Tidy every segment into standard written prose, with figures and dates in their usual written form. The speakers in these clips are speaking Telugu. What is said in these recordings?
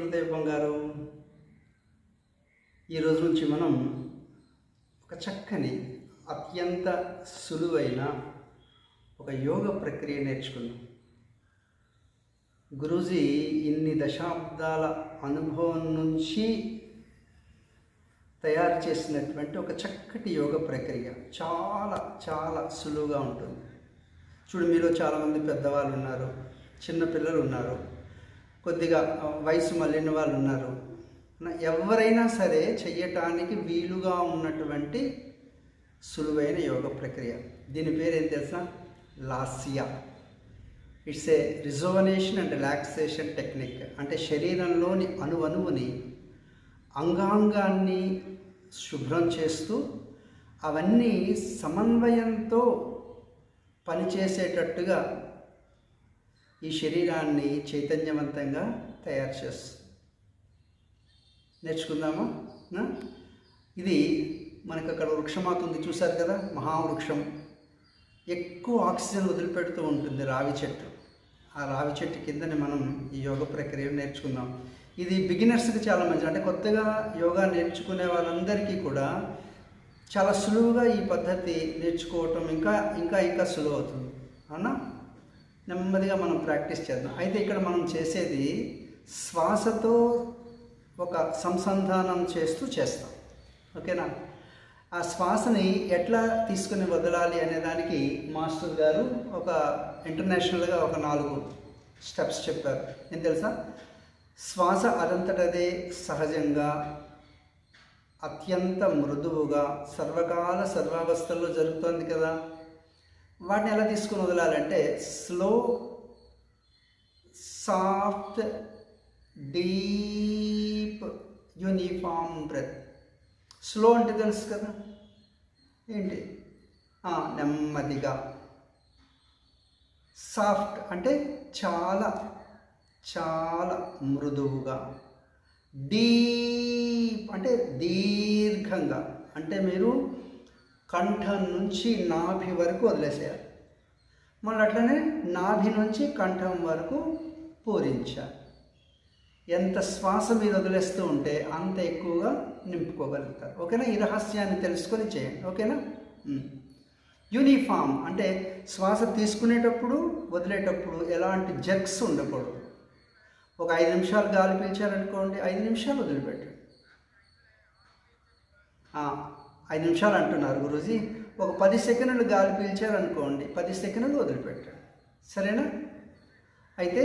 గురుదేవ్ బంగారు. ఈ రోజు నుంచి మనం ఒక చక్కని అత్యంత సులువైన ఒక యోగ ప్రక్రియ నేర్చుకుందాం. గురూజీ ఇన్ని దశాబ్దాల అనుభవం నుంచి తయారు చేసినటువంటి ఒక చక్కటి యోగ ప్రక్రియ చాలా చాలా సులువుగా ఉంటుంది. చూడు, మీలో చాలామంది పెద్దవాళ్ళు ఉన్నారు, చిన్నపిల్లలు ఉన్నారు, కొద్దిగా వయసు మళ్ళిన వాళ్ళు ఉన్నారు. ఎవరైనా సరే చెయ్యటానికి వీలుగా ఉన్నటువంటి సులువైన యోగ ప్రక్రియ. దీని పేరు ఏం తెలుసా? Lasya. It's a rejuvenation and relaxation technique. అంటే శరీరంలోని అణువణువుని అంగాంగాన్ని శుభ్రం చేస్తూ అవన్నీ సమన్వయంతో పనిచేసేటట్టుగా ఈ శరీరాన్ని చైతన్యవంతంగా తయారు చేస్తుంది. నేర్చుకుందామా? ఇది మనకు అక్కడ వృక్షమాత ఉంది, చూశారు కదా, మహావృక్షం. ఎక్కువ ఆక్సిజన్ వదిలిపెడుతూ ఉంటుంది రావి చెట్టు. ఆ రావి చెట్టు కిందని మనం ఈ యోగ ప్రక్రియ నేర్చుకుందాం. ఇది బిగినర్స్కి చాలా మంచిది. అంటే కొత్తగా యోగా నేర్చుకునే వాళ్ళందరికీ కూడా చాలా సులువుగా ఈ పద్ధతి నేర్చుకోవటం ఇంకా ఇంకా ఇంకా సులువు అవుతుంది. అవునా? నెమ్మదిగా మనం ప్రాక్టీస్ చేద్దాం. అయితే ఇక్కడ మనం చేసేది శ్వాసతో ఒక సంసంధానం చేస్తాం. ఓకేనా? ఆ శ్వాసని ఎట్లా తీసుకుని వదలాలి అనే దానికి మాస్టర్ గారు ఒక ఇంటర్నేషనల్గా ఒక 4 స్టెప్స్ చెప్పారు. ఏం తెలుసా? శ్వాస అదంతటదే సహజంగా అత్యంత మృదువుగా సర్వకాల సర్వావస్థల్లో జరుగుతుంది కదా. వాటిని ఎలా తీసుకుని వదలాలంటే slow, soft, deep, uniform breath. Slow అంటే తెలుసు కదా ఏంటి? నెమ్మదిగా. సాఫ్ట్ అంటే చాలా చాలా మృదువుగా. డీప్ అంటే దీర్ఘంగా. అంటే మీరు కంఠం నుంచి నాభి వరకు వదిలేసేయాలి. మళ్ళీ అట్లనే నాభి నుంచి కంఠం వరకు పూరించాలి. ఎంత శ్వాస మీరు వదిలేస్తూ ఉంటే అంత ఎక్కువగా నింపుకోగలుగుతారు. ఓకేనా? ఈ రహస్యాన్ని తెలుసుకొని చేయండి. ఓకేనా? యూనిఫామ్ అంటే శ్వాస తీసుకునేటప్పుడు వదిలేటప్పుడు ఎలాంటి జర్క్స్ ఉండకూడదు. ఒక 5 నిమిషాలు గాలి పీల్చారనుకోండి, 5 నిమిషాలు వదిలిపెట్టండి. 5 నిమిషాలు అంటున్నారు గురూజీ, ఒక 10 సెకండ్లు గాలి పీల్చారనుకోండి, 10 సెకండ్లు వదిలిపెట్టండి. సరేనా? అయితే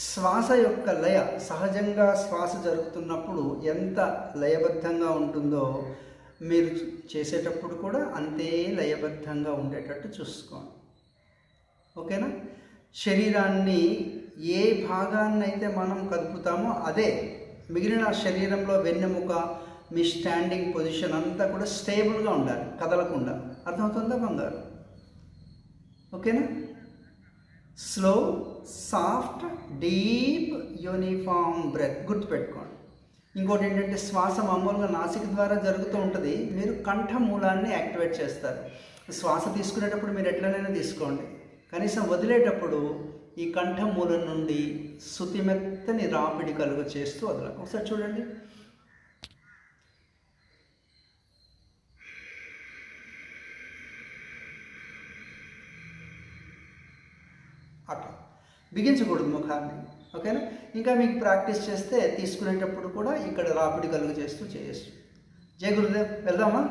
శ్వాస యొక్క లయ, సహజంగా శ్వాస జరుగుతున్నప్పుడు ఎంత లయబద్ధంగా ఉంటుందో మీరు చేసేటప్పుడు కూడా అంతే లయబద్ధంగా ఉండేటట్టు చూసుకోండి. ఓకేనా? శరీరాన్ని ఏ భాగాన్నైతే మనం కదుపుతామో అదే మిగిలిన శరీరంలో వెన్నెముక, మీ స్టాండింగ్ పొజిషన్ అంతా కూడా స్టేబుల్గా ఉండాలి, కదలకుండా. అర్థమవుతుందా బంగారు? ఓకేనా? Slow, soft, deep, uniform breath గుర్తుపెట్టుకోండి. ఇంకోటి ఏంటంటే శ్వాస మామూలుగా నాసిక ద్వారా జరుగుతూ ఉంటుంది, మీరు కంఠ మూలాన్ని యాక్టివేట్ చేస్తారు. శ్వాస తీసుకునేటప్పుడు మీరు ఎట్లనైనా తీసుకోండి, కనీసం వదిలేటప్పుడు ఈ కంఠ మూలం నుండి శుతిమెత్తని రాపిడి కలుగు చేస్తూ వదలాలి. ఒకసారి చూడండి. అట్లా బిగించకూడదు ముఖాన్ని. ఓకేనా? ఇంకా మీకు ప్రాక్టీస్ చేస్తే తీసుకునేటప్పుడు కూడా ఇక్కడ రాపిడి కలుగు చేస్తూ చేయొచ్చు. జై గురుదేవ్. వెళ్దామా?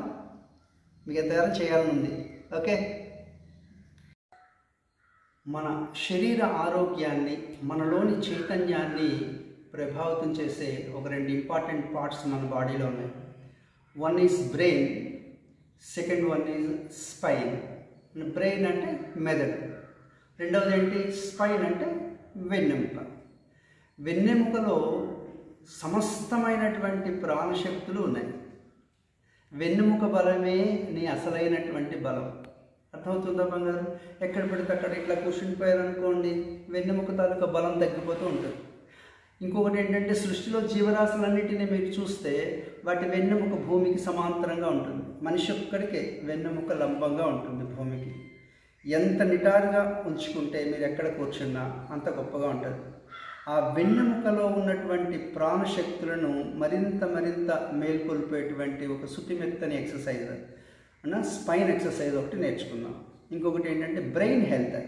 మీకు ఎంతగానో చేయాలని ఉంది. ఓకే? మన శరీర ఆరోగ్యాన్ని, మనలోని చైతన్యాన్ని ప్రభావితం చేసే ఒక 2 ఇంపార్టెంట్ పార్ట్స్ మన బాడీలో ఉన్నాయి. One is brain, second one is spine. Brain అంటే మెదడు, రెండవది ఏంటి? స్పైన్ అంటే వెన్నెముక. వెన్నెముకలో సమస్తమైనటువంటి ప్రాణశక్తులు ఉన్నాయి. వెన్నెముక బలమే నీ అసలైనటువంటి బలం. అర్థమవుతుందా బంగారు? ఎక్కడ పెడితే అక్కడ ఇట్లా కూర్చుండిపోయారనుకోండి, వెన్నెముక తాలూకా బలం తగ్గిపోతూ ఉంటుంది. ఇంకొకటి ఏంటంటే సృష్టిలో జీవరాశులన్నిటినీ మీరు చూస్తే వాటి వెన్నెముక భూమికి సమాంతరంగా ఉంటుంది. మనిషి ఒక్కడికే వెన్నెముక లంబంగా ఉంటుంది భూమికి. ఎంత నిటారుగా ఉంచుకుంటే మీరు ఎక్కడ కూర్చున్నా అంత గొప్పగా ఉంటుంది. ఆ వెన్నెముకలో ఉన్నటువంటి ప్రాణశక్తులను మరింత మేల్కొల్పేటువంటి ఒక సుతిమెత్తని ఎక్సర్సైజ్ అన్న స్పైన్ ఎక్సర్సైజ్ ఒకటి నేర్చుకున్నాం. ఇంకొకటి ఏంటంటే బ్రెయిన్ హెల్త్.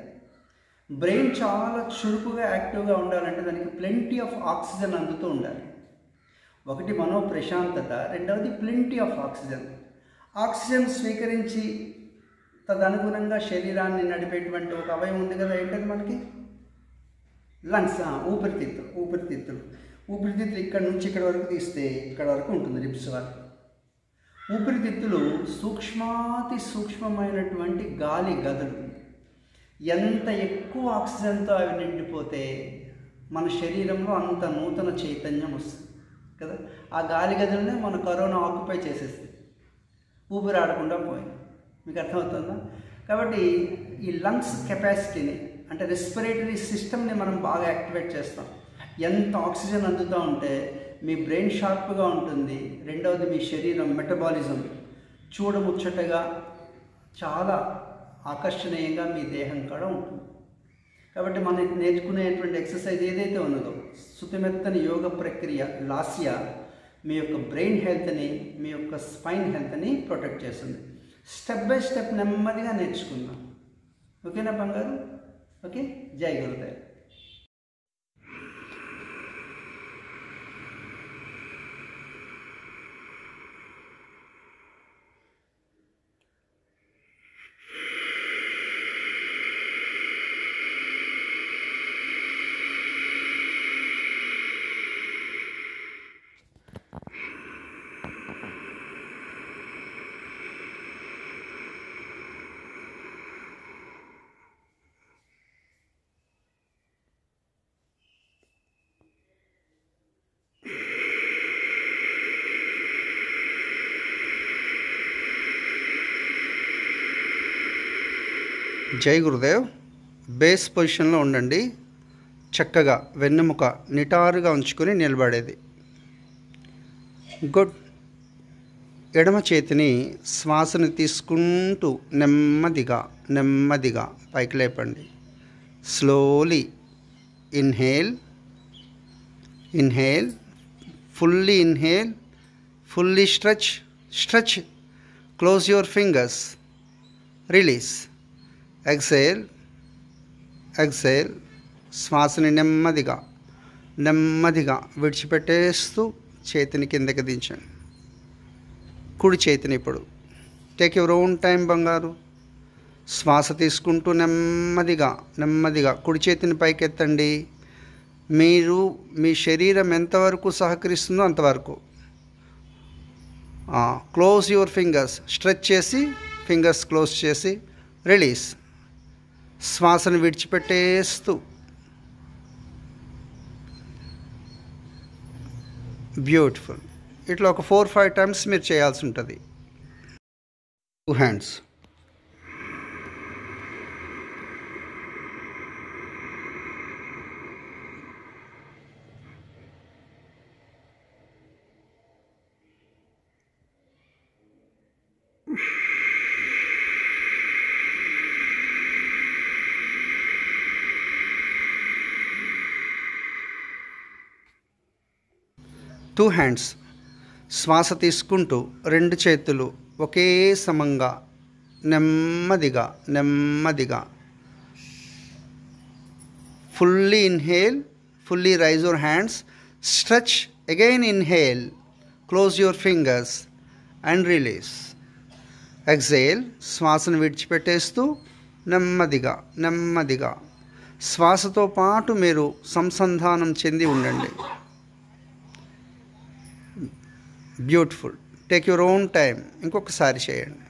బ్రెయిన్ చాలా చురుకుగా యాక్టివ్గా ఉండాలంటే దానికి ప్లెంటీ ఆఫ్ ఆక్సిజన్ అందుతూ ఉండాలి. ఒకటి మనో ప్రశాంతత, రెండవది ప్లెంటీ ఆఫ్ ఆక్సిజన్. ఆక్సిజన్ స్వీకరించి తదనుగుణంగా శరీరాన్ని నడిపేటువంటి ఒక అవయవం ఉంది కదా, ఏంటది మనకి? లంగ్స్, ఊపిరితిత్తులు ఇక్కడ నుంచి ఇక్కడ వరకు తీస్తే ఇక్కడ వరకు ఉంటుంది, రిబ్స్ వరకు. ఊపిరితిత్తులు సూక్ష్మాతి సూక్ష్మమైనటువంటి గాలి గదులు. ఎంత ఎక్కువ ఆక్సిజన్తో అవి నిండిపోతే మన శరీరంలో అంత నూతన చైతన్యం వస్తుంది కదా. ఆ గాలి గదులనే మన కరోనా ఆక్యుపై చేసేస్తుంది, ఊపిరి ఆడకుండా పోయింది. మీకు అర్థమవుతుందా? కాబట్టి ఈ లంగ్స్ కెపాసిటీని అంటే రెస్పిరేటరీ సిస్టమ్ని మనం బాగా యాక్టివేట్ చేస్తాం. ఎంత ఆక్సిజన్ అందుతూ ఉంటే మీ బ్రెయిన్ షార్ప్గా ఉంటుంది. రెండవది మీ శరీరం మెటబాలిజం చూడముచ్చటగా చాలా ఆకర్షణీయంగా మీ దేహం కూడా ఉంటుంది. కాబట్టి మనం నేర్చుకునేటువంటి ఎక్సర్సైజ్ ఏదైతే ఉన్నదో సుతిమెత్తని యోగ ప్రక్రియ లాస్య మీ యొక్క బ్రెయిన్ హెల్త్ని, మీ యొక్క స్పైన్ హెల్త్ని ప్రొటెక్ట్ చేస్తుంది. స్టెప్ బై స్టెప్ నెమ్మదిగా నేర్చుకుందాం. ఓకేనా బంగారు? ఓకే, జై గురుదేవ్. జై గురుదేవ్. బేస్ పొజిషన్లో ఉండండి. చక్కగా వెన్నెముక నిటారుగా ఉంచుకొని నిలబడేది. గుడ్. ఎడమ చేతిని శ్వాసను తీసుకుంటూ నెమ్మదిగా పైకి లేపండి. Slowly inhale, fully stretch, close your fingers, release. Exhale. శ్వాసని నెమ్మదిగా విడిచిపెట్టేస్తూ చేతిని కిందకి దించండి. కుడి చేతిని ఇప్పుడు టేక్ యువర్ ఓన్ టైం బంగారు. శ్వాస తీసుకుంటూ నెమ్మదిగా కుడి చేతిని పైకెత్తండి. మీరు మీ శరీరం ఎంతవరకు సహకరిస్తుందో అంతవరకు. క్లోజ్ యువర్ ఫింగర్స్, స్ట్రెచ్ చేసి ఫింగర్స్ క్లోజ్ చేసి రిలీజ్. శ్వాసను విడిచిపెట్టేస్తూ బ్యూటిఫుల్. ఇట్లా ఒక 4-5 టైమ్స్ మీరు చేయాల్సి ఉంటుంది. 2 hands. Two hands. శ్వాస తీసుకుంటూ 2 చేతులు ఒకే సమంగా నెమ్మదిగా fully inhale, fully rise your hands, stretch, again inhale, close your fingers and release. Exhale. శ్వాసను విడిచిపెట్టేస్తూ నెమ్మదిగా శ్వాసతో పాటు మీరు సంసంధానం చెంది ఉండండి. Beautiful. Take your own time. ఇంకొకసారి చేయండి.